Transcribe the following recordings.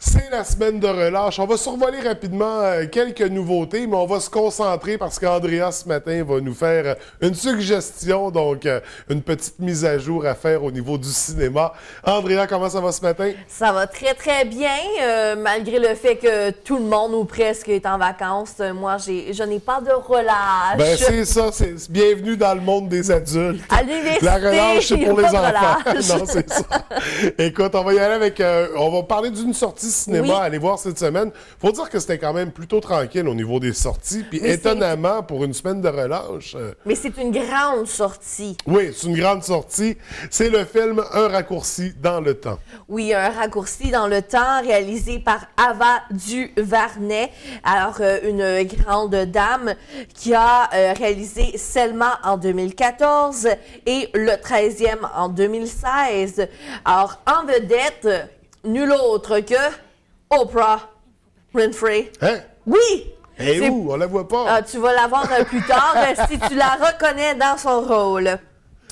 C'est la semaine de relâche. On va survoler rapidement quelques nouveautés, mais on va se concentrer parce qu'Andrea, ce matin, va nous faire une suggestion, donc une petite mise à jour à faire au niveau du cinéma. Andrea, comment ça va ce matin? Ça va très, très bien, malgré le fait que tout le monde, ou presque, est en vacances. Moi, je n'ai pas de relâche. Ben, c'est ça. C'est bienvenue dans le monde des adultes. À l'université, la relâche, c'est pour les enfants. Relâche. Non, c'est ça. Écoute, on va y aller avec... on va parler d'une sortie cinéma Oui. à aller voir cette semaine. Faut dire que c'était quand même plutôt tranquille au niveau des sorties. Puis Mais étonnamment, pour une semaine de relâche... Mais c'est une grande sortie. oui, c'est une grande sortie. C'est le film Un raccourci dans le temps. Oui, un raccourci dans le temps réalisé par Ava DuVernay. Alors, une grande dame qui a réalisé Selma en 2014 et Le 13e en 2016. Alors, en vedette, nul autre que Oprah Winfrey. Hein? Oui! Et C'est- où? On la voit pas. Tu vas la voir plus tard si tu la reconnais dans son rôle.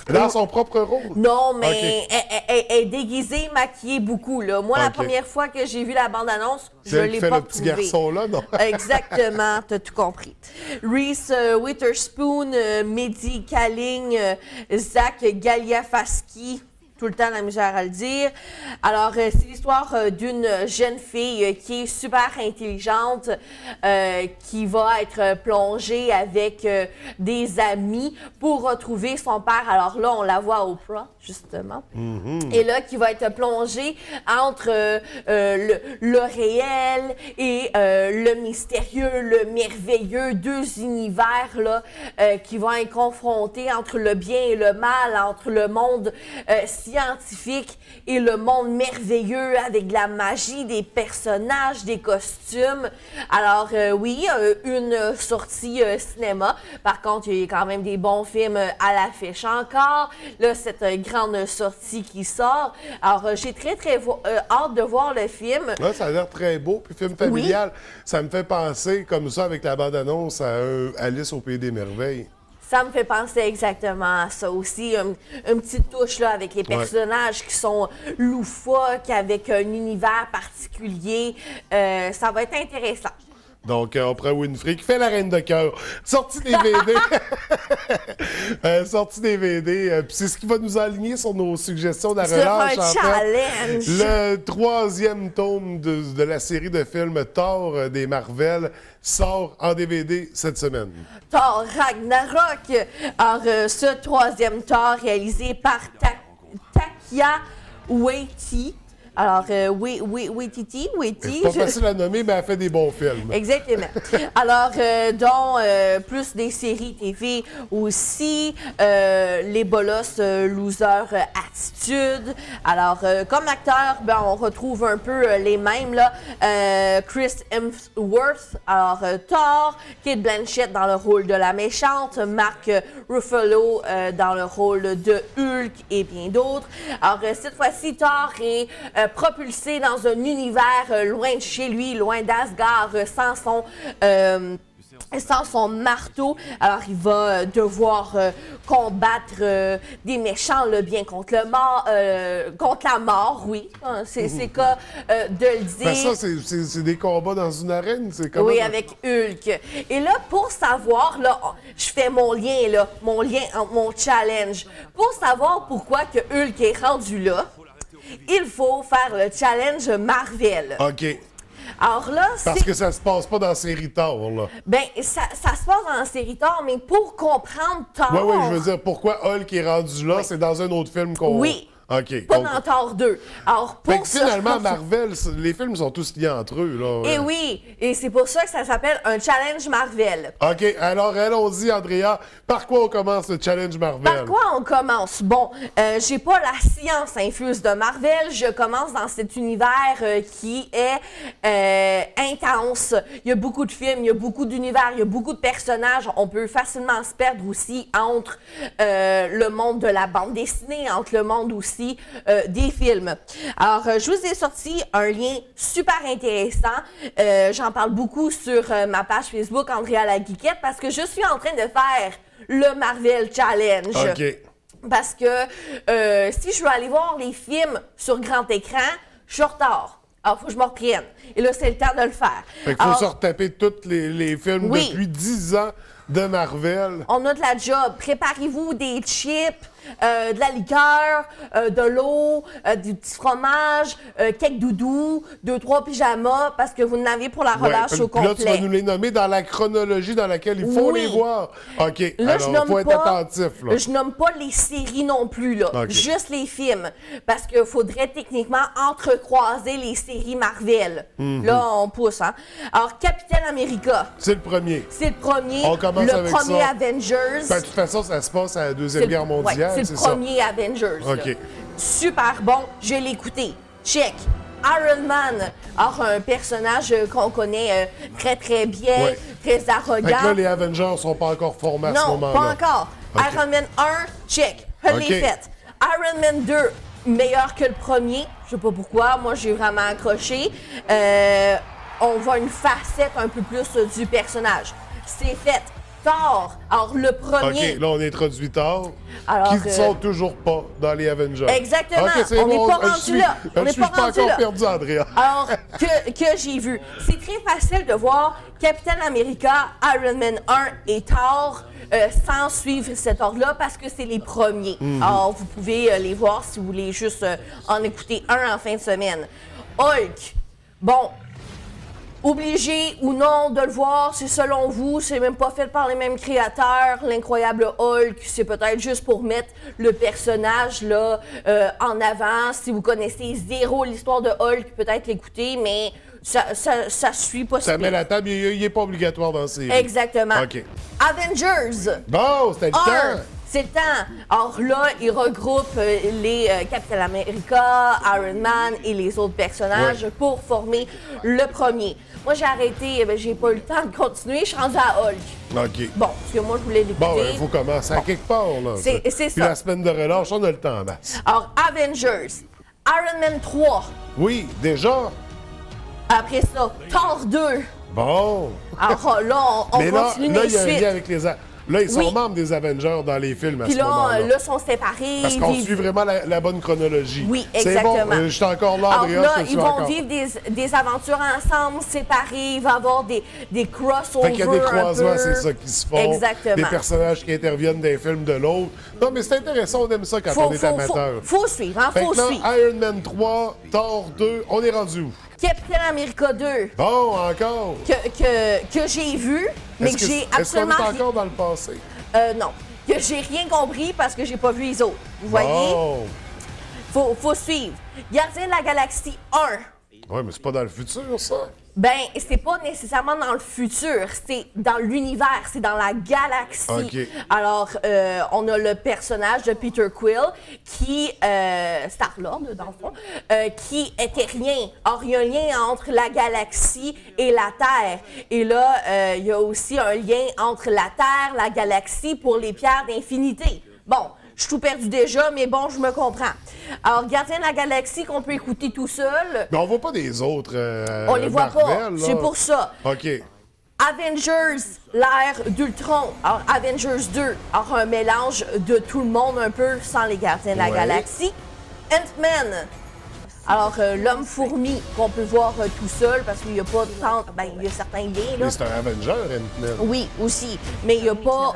Dans son propre rôle. Non, mais Ok. elle est déguisée, maquillée beaucoup. Là. Moi, la Ok. première fois que j'ai vu la bande-annonce, je C'est elle l'ai qui fait pas le petit trouvée. garçon-là, non? Exactement, t'as tout compris. Reese Witherspoon, Mehdi Kaling, Zach Galifianakis, tout le temps la misère à le dire. Alors, c'est l'histoire d'une jeune fille qui est super intelligente, qui va être plongée avec des amis pour retrouver son père. Alors là, on la voit à Oprah, justement. Et là, qui va être plongée entre le réel et le mystérieux, le merveilleux, deux univers là, qui vont être confrontés entre le bien et le mal, entre le monde scientifique et le monde merveilleux avec de la magie, des personnages, des costumes. Alors oui, une sortie cinéma. Par contre, il y a quand même des bons films à l'affiche encore. Là, cette grande sortie qui sort. Alors, j'ai très, très hâte de voir le film. Ouais, ça a l'air très beau. Puis film familial, ça me fait penser comme ça avec la bande-annonce à Alice au Pays des Merveilles. Ça me fait penser exactement à ça aussi. Une petite touche là, avec les personnages qui sont loufoques, avec un univers particulier. Ça va être intéressant. Donc, Oprah Winfrey qui fait la reine de cœur. Sortie DVD. Sortie DVD. Puis c'est ce qui va nous aligner sur nos suggestions de la Sur relâche. un en fait. challenge. Le troisième tome de la série de films Thor des Marvel sort en DVD cette semaine. Thor Ragnarok. Alors, ce troisième Thor réalisé par Takia Waititi. Alors, Waititi. C'est pas facile à nommer, mais elle fait des bons films. Exactement. Alors, dont plus des séries TV aussi, les Bolos Loser Attitude. Alors, comme acteur, ben, on retrouve un peu les mêmes, là. Chris Hemsworth, alors Thor, Kate Blanchett dans le rôle de la méchante, Mark Ruffalo dans le rôle de Hulk et bien d'autres. Alors, cette fois-ci, Thor est propulsé dans un univers loin de chez lui, loin d'Asgard, sans son marteau. Alors, il va devoir combattre des méchants, le bien contre le mort, contre la mort, oui. C'est le cas de le dire. Ben ça, c'est des combats dans une arène. C'est comme Oui, avec Hulk. Et là, pour savoir, là, je fais mon lien, là, mon challenge. Pour savoir pourquoi que Hulk est rendu là, il faut faire le challenge Marvel. OK. Alors là, Parce que ça se passe pas dans la série Thor, là. ben, ça se passe dans la série Thor, mais pour comprendre Thor... Oui, je veux dire, pourquoi Hulk est rendu là, c'est dans un autre film qu'on... Oui. OK. Pas Donc, dans Thor 2. Alors, fait pour que ça... finalement, Marvel, les films sont tous liés entre eux, là. Et oui, et c'est pour ça que ça s'appelle un challenge Marvel. OK, alors allons-y, Andrea. Par quoi on commence le challenge Marvel? Par quoi on commence? Bon, j'ai pas la science infuse de Marvel. Je commence dans cet univers qui est intense. Il y a beaucoup de films, il y a beaucoup d'univers, il y a beaucoup de personnages. On peut facilement se perdre aussi entre le monde de la bande dessinée, entre le monde aussi des films. Alors, je vous ai sorti un lien super intéressant. J'en parle beaucoup sur ma page Facebook Andrea la Geekette parce que je suis en train de faire le Marvel Challenge. OK. Parce que si je veux aller voir les films sur grand écran, je suis en retard. Alors, il faut que je me reprenne. Et là, c'est le temps de le faire. Fait qu'il faut Alors, se retaper tous les films Oui. depuis 10 ans de Marvel. on a de la job. Préparez-vous des chips, de la liqueur, de l'eau, du petit fromage, quelques doudous, 2-3 pyjamas, parce que vous en avez pour la relâche au Puis là, tu vas complet. nous les nommer dans la chronologie dans laquelle il faut Oui. les voir. OK. Là, Alors, je il nomme faut être pas, attentif. Là. je nomme pas les séries non plus, là. Ok. Juste les films. Parce qu'il faudrait techniquement entrecroiser les séries Marvel. Mhm. Là, on pousse, hein. Alors, Capitaine America, C'est le premier. c'est le premier. On commence le avec premier ça. Avengers. Ben, de toute façon, ça se passe à la C'est Deuxième le- Guerre ouais, mondiale, c'est c'est le ça? premier Avengers. là. OK. Super bon, je l'ai écouté. Check. Iron Man, alors un personnage qu'on connaît très très bien, Ouais. très Fait que arrogant. là, les Avengers sont pas encore formés à ce Non, moment-là. pas encore. OK. Iron Man 1, check. Je OK. l'ai fait. Iron Man 2, meilleur que le premier. Je sais pas pourquoi. Moi, j'ai vraiment accroché. On voit une facette un peu plus du personnage. C'est fait. Thor, alors le premier. OK, là, on introduit Thor, Alors, qui ne sont toujours pas dans les Avengers. Exactement. OK, c'est On n'est bon. pas Je rendu suis- là. On Je n'est suis pas pas rendu encore là. perdu, Andrea. Alors, que j'ai vu. C'est très facile de voir Captain America, Iron Man 1 et Thor sans suivre cet ordre-là parce que c'est les premiers. Alors, vous pouvez les voir si vous voulez juste en écouter un en fin de semaine. Hulk. Bon. Obligé ou non de le voir, c'est selon vous, c'est même pas fait par les mêmes créateurs. L'incroyable Hulk, c'est peut-être juste pour mettre le personnage là en avant. Si vous connaissez zéro l'histoire de Hulk, peut-être l'écouter, mais ça suit pas si Ça met pire. la table, il n'est pas obligatoire dans ces. Exactement. OK. Avengers. Bon, c'était le Un, temps. c'est le temps. Alors là, il regroupe les Captain America, Iron Man et les autres personnages Ouais. pour former le premier. Moi, j'ai arrêté, j'ai pas eu le temps de continuer, je suis rendue à Hulk. OK. Bon, parce que moi, je voulais l'écouter. Bon, il faut commencer à quelque part, là. C'est Puis ça. la semaine de relâche, on a le temps en masse. Alors, Avengers, Iron Man 3, Oui, déjà. après ça, Thor 2. Bon. Alors là, on Mais là, continue là, les il y a un suites. lien avec les... Là, ils sont Oui. membres des Avengers dans les films à Puis ce là, moment-là. là, sont séparés. Parce qu'on vivent- suit vraiment la bonne chronologie. Oui, C'est exactement. bon, je suis encore là, Alors Andrea, là, je te suis ils vont encore. vivre des aventures ensemble, séparés. Il va y avoir des crossovers. Fait qu'il y a des un croisements, peu. c'est ça qui se font. Exactement. Des personnages qui interviennent d'un film de l'autre. Non, mais c'est intéressant, on aime ça quand on est amateur. Faut suivre, hein, Fait faut que là, suivre. Iron Man 3, Thor 2, on est rendu où? Captain America 2, Bon, encore. que j'ai vu, mais que j'ai Est-ce qu'on absolument est encore dans le passé? non. Que j'ai rien compris parce que j'ai pas vu les autres. Vous voyez? Bon. Faut suivre. Gardien de la Galaxie 1. Ouais, mais c'est pas dans le futur, ça. Ben, c'est pas nécessairement dans le futur, c'est dans l'univers, c'est dans la galaxie. OK. Alors, on a le personnage de Peter Quill qui, Star-Lord dans le fond, qui était rien. Or, il y a un lien entre la galaxie et la Terre. Et là, il y a aussi un lien entre la Terre, la galaxie pour les pierres d'infinité. Bon. Je suis tout perdu déjà, mais bon, je me comprends. Alors, Gardien de la Galaxie qu'on peut écouter tout seul, Mais on voit pas des autres. on les voit pas. Marvel, là. C'est pour ça. OK. Avengers, l'ère d'Ultron. Alors, Avengers 2. Alors, un mélange de tout le monde un peu sans les Gardiens de la Ouais. Galaxie. Ant-Man. Alors, l'homme-fourmi qu'on peut voir tout seul parce qu'il n'y a pas tant... Ben, il y a certains liens, là. Mais c'est un Avenger, Ant-Man. Oui, aussi. Mais il n'y a pas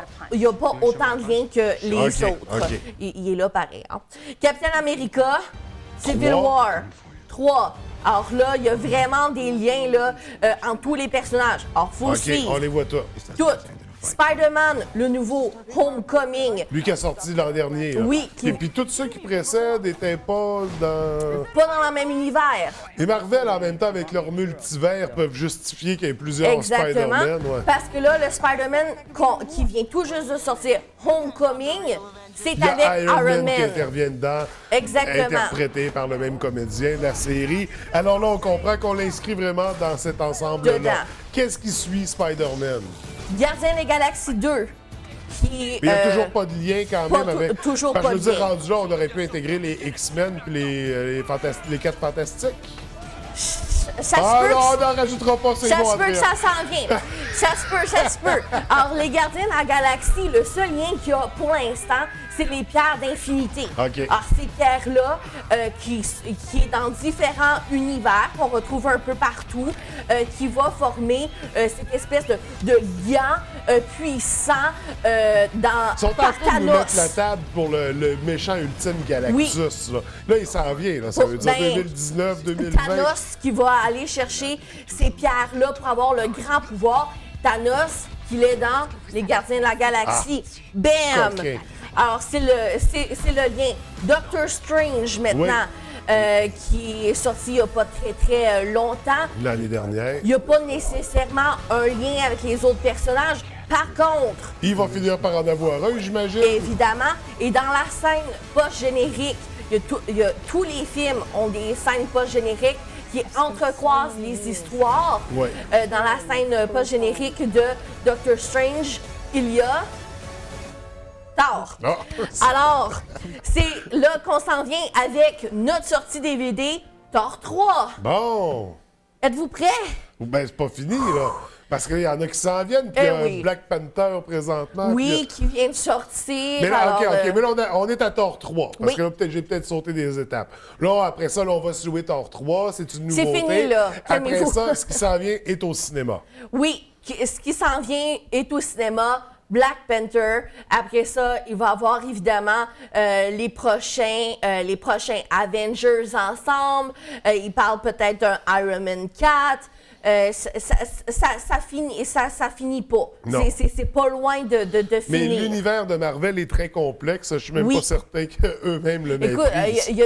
autant de liens que les OK, autres. OK. Il est là pareil. Hein. Captain America, Civil 3. War. 3. Alors là, il y a vraiment des liens là, entre tous les personnages. Alors, faut OK, suivre. on les voit tous. Toutes. Spider-Man, le nouveau Homecoming. Lui qui a sorti l'an dernier. Là. Oui, qui- Et puis tous ceux qui précèdent n'étaient pas dans... Pas dans le même univers. Et Marvel, en même temps, avec leur multivers, peuvent justifier qu'il y ait plusieurs Exactement. Spider-Man. Ouais. Parce que là, le Spider-Man qui vient tout juste de sortir, Homecoming, c'est Il y a avec Iron Man Man. qui intervient dedans. Exactement. Interprété par le même comédien de la série. Alors là, on comprend qu'on l'inscrit vraiment dans cet ensemble-là. Dedans. Qu'est-ce qui suit Spider-Man? Gardien des Galaxies 2. Qui, Il n'y a toujours pas de lien quand pas même tou- avec... toujours Parce que pas je veux de dire, lien. rendu là, on aurait pu intégrer les X-Men puis les 4 Fantastiques. Ça se Ah peut non, que- on n'en rajoutera pas, c'est ça bon, se peut que Andrea. ça s'en vient. Ça se peut. Alors, les Gardiens de la Galaxie, le seul lien qu'il y a pour l'instant, c'est les pierres d'infinité. OK. Alors, ces pierres-là, qui est dans différents univers, qu'on retrouve un peu partout, qui va former cette espèce de gant puissant Ils sont en par train de nous mettre Thanos. la table pour le méchant ultime Galactus. Là, il s'en vient. Là. Ça veut dire 2019, 2020. Thanos qui va aller chercher ces pierres-là pour avoir le grand pouvoir. Thanos, qu'il est dans les Gardiens de la Galaxie. Bam! OK. Alors, c'est le lien. Doctor Strange, maintenant, qui est sorti il n'y a pas très longtemps. L'année dernière. Il n'y a pas nécessairement un lien avec les autres personnages. Par contre, Il va finir par en avoir un, j'imagine. évidemment, et dans la scène post-générique, tous les films ont des scènes post-génériques qui entrecroisent les histoires. Ouais. Dans la scène post-générique de Doctor Strange, il y a Thor. Ah. Alors, c'est là qu'on s'en vient avec notre sortie DVD Thor 3. Bon. Êtes-vous prêts? Ben, c'est pas fini, là. Parce qu'il y en a qui s'en viennent, puis il y a oui. Black Panther présentement. Oui, qui vient de sortir. Mais là, alors, OK, mais là, on est à Thor 3. Parce oui. que là, j'ai peut-être sauté des étapes. Là, après ça, là, on va se jouer Thor 3. C'est une C'est nouveauté. fini, là. Après Calmez-vous. ça, ce qui s'en vient est au cinéma. Oui, ce qui s'en vient est au cinéma. Black Panther. Après ça, il va y avoir évidemment les prochains Avengers ensemble. Il parle peut-être d'un Iron Man 4. Ça finit pas. Non. C'est pas loin de Mais finir. l'univers de Marvel est très complexe. Je suis même Oui. pas certain qu'eux-mêmes le Écoute, maîtrisent. il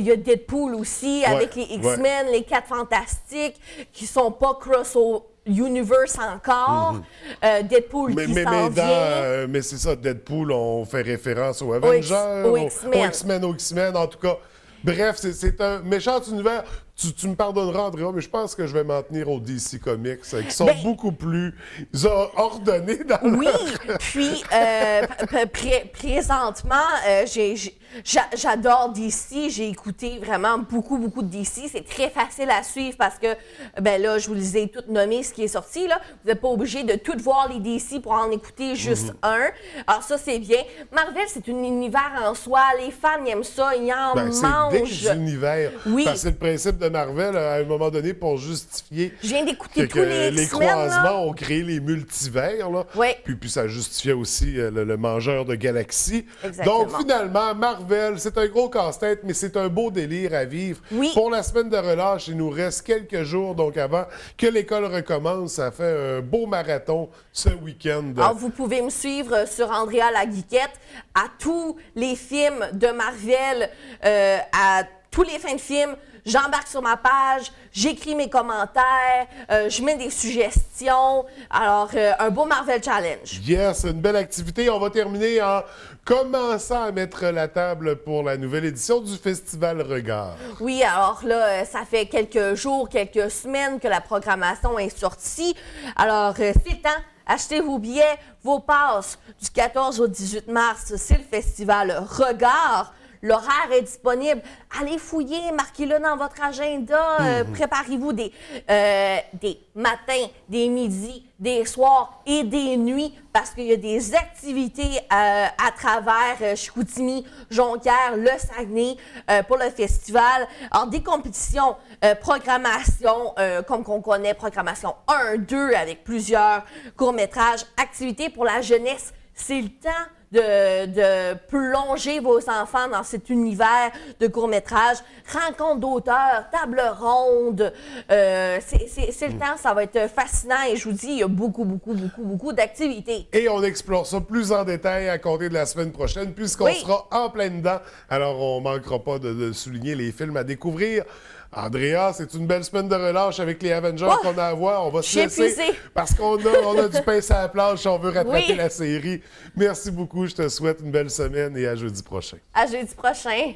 y a Deadpool aussi, avec les X-Men, les 4 Fantastiques, qui sont pas crossover universe encore. Deadpool qui s'en vient. Mais c'est ça, Deadpool, on fait référence aux Avengers, aux X-Men. aux X-Men, en tout cas. Bref, c'est un méchant univers. Tu me pardonneras, Andrea, mais je pense que je vais m'en tenir aux DC Comics, qui sont beaucoup plus ordonnés dans Oui, leur... puis présentement, j'adore DC. J'ai écouté vraiment beaucoup de DC. C'est très facile à suivre parce que, ben là, je vous les ai toutes nommées, ce qui est sorti. Là. Vous n'êtes pas obligé de toutes voir les DC pour en écouter juste un. Alors ça, c'est bien. Marvel, c'est un univers en soi. Les fans, ils aiment ça. Ils en mangent. C'est des univers. Oui. Parce que c'est le principe de Marvel, à un moment donné, pour justifier Je viens d'écouter que tous les les X-Men, croisements là. ont créé les multivers. Là. Oui. Puis ça justifiait aussi le mangeur de galaxies. Exactement. Donc, finalement, Marvel, c'est un gros casse-tête, mais c'est un beau délire à vivre. Oui. Pour la semaine de relâche, il nous reste quelques jours, donc avant que l'école recommence, ça fait un beau marathon ce week-end. Alors, vous pouvez me suivre sur Andrea la Geekette à tous les films de Marvel, à tous les fins de films. J'embarque sur ma page, j'écris mes commentaires, je mets des suggestions. Alors, un beau Marvel Challenge. Yes, une belle activité. On va terminer en commençant à mettre la table pour la nouvelle édition du Festival Regard. Oui, alors là, ça fait quelques jours, quelques semaines que la programmation est sortie. Alors, c'est le temps. Achetez vos billets, vos passes. Du 14 au 18 mars, c'est le Festival Regard. L'horaire est disponible. Allez fouiller, marquez-le dans votre agenda. Préparez-vous des matins, des midis, des soirs et des nuits parce qu'il y a des activités à travers Chicoutimi, Jonquière, le Saguenay pour le festival. Alors, des compétitions, programmation, comme qu'on connaît, programmation 1, 2 avec plusieurs courts-métrages, activités pour la jeunesse. C'est le temps de plonger vos enfants dans cet univers de court-métrage, rencontres d'auteurs, table ronde. C'est le temps, ça va être fascinant et je vous dis, il y a beaucoup d'activités. Et on explore ça plus en détail à compter de la semaine prochaine, puisqu'on sera en plein dedans. Alors, on ne manquera pas de souligner les films à découvrir. Andrea, c'est une belle semaine de relâche avec les Avengers qu'on a à voir. On va se laisser épuisée. parce qu'on a du pain sur la planche si on veut rattraper la série. Merci beaucoup. Je te souhaite une belle semaine et à jeudi prochain. À jeudi prochain.